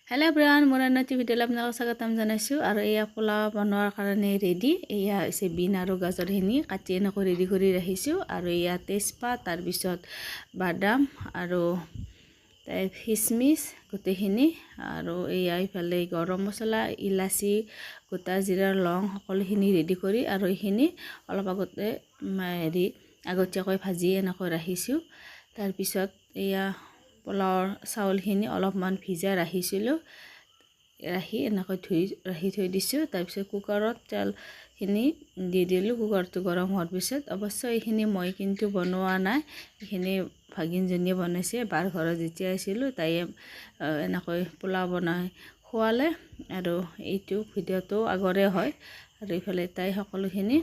Hello' everyone, মোৰ নতুন ভিডিঅ'লৈ আপোনালোকক স্বাগতম জনাইছোঁ। আৰু এয়া পোলাও বনোৱাৰ কাৰণে ৰেডি। এয়া হৈছে বিন আৰু গাজৰখিনি কাটি এনেকৈ ৰেডি কৰি ৰাখিছোঁ। আৰু এয়া তেজপাত, তাৰপিছত বাদাম আৰু খিচমিচ গোটেইখিনি, আৰু এয়া ইফালে গৰম মছলা, ইলাচি, গোটা জিৰা, লং সকলোখিনি ৰেডি কৰি, আৰু এইখিনি অলপ আগতে আগতীয়াকৈ ভাজি এনেকৈ ৰাখিছোঁ। তাৰপিছত এয়া পোলাওৰ চাউলখিনি অলপমান ভিজাই ৰাখিছিলোঁ, ৰাখি এনেকৈ ধুই ৰাখি থৈ দিছোঁ। তাৰপিছত কুকাৰত তেলখিনি দি দিলোঁ। কুকাৰটো গৰম হোৱাৰ পিছত অৱশ্যে এইখিনি মই কিন্তু বনোৱা নাই, এইখিনি ভাগিনজনীয়ে বনাইছে। বাৰ ঘৰত যেতিয়া আছিলোঁ তাইয়ে এনেকৈ পোলাও বনাই খোৱালে, আৰু এইটো ভিডিঅ'টো আগৰে হয়। আৰু এইফালে তাই সকলোখিনি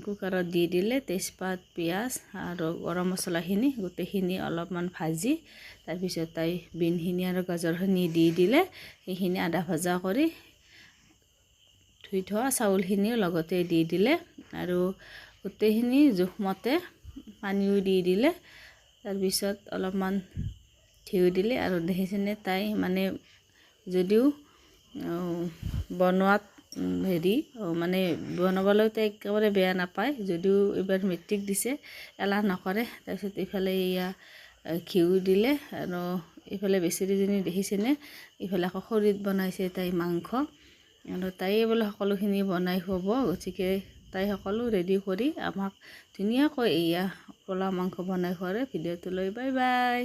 কুকাৰত দি দিলে। তেজপাত, পিঁয়াজ আৰু গৰম মছলাখিনি গোটেইখিনি অলপমান ভাজি, তাৰপিছত তাই বিনখিনি আৰু গাজৰখিনি দি দিলে। সেইখিনি আধা ভজা কৰি ধুই থোৱা চাউলখিনিও লগতে দি দিলে, আৰু গোটেইখিনি জোখমতে পানীও দি দিলে। তাৰপিছত অলপমান ঘিউ দিলে, আৰু দেখিছেনে তাই মানে যদিও বনোৱাত মানে বনাবলৈ তাই একেবাৰে বেয়া নাপায়, যদিও এইবাৰ মেট্ৰিক দিছে, এলাহ নকৰে। তাৰপিছত এইফালে এয়া ঘিউ দিলে, আৰু এইফালে বেচেৰীজনী দেখিছেনে, এইফালে আকৌ খৰিত বনাইছে তাই মাংস, আৰু তাইয়ে বোলে সকলোখিনি বনাই খুৱাব। গতিকে তাই সকলো ৰেডি কৰি আমাক ধুনীয়াকৈ এয়া পোলাও মাংস বনাই খুৱালে। ভিডিঅ'টোলৈ বাই বাই।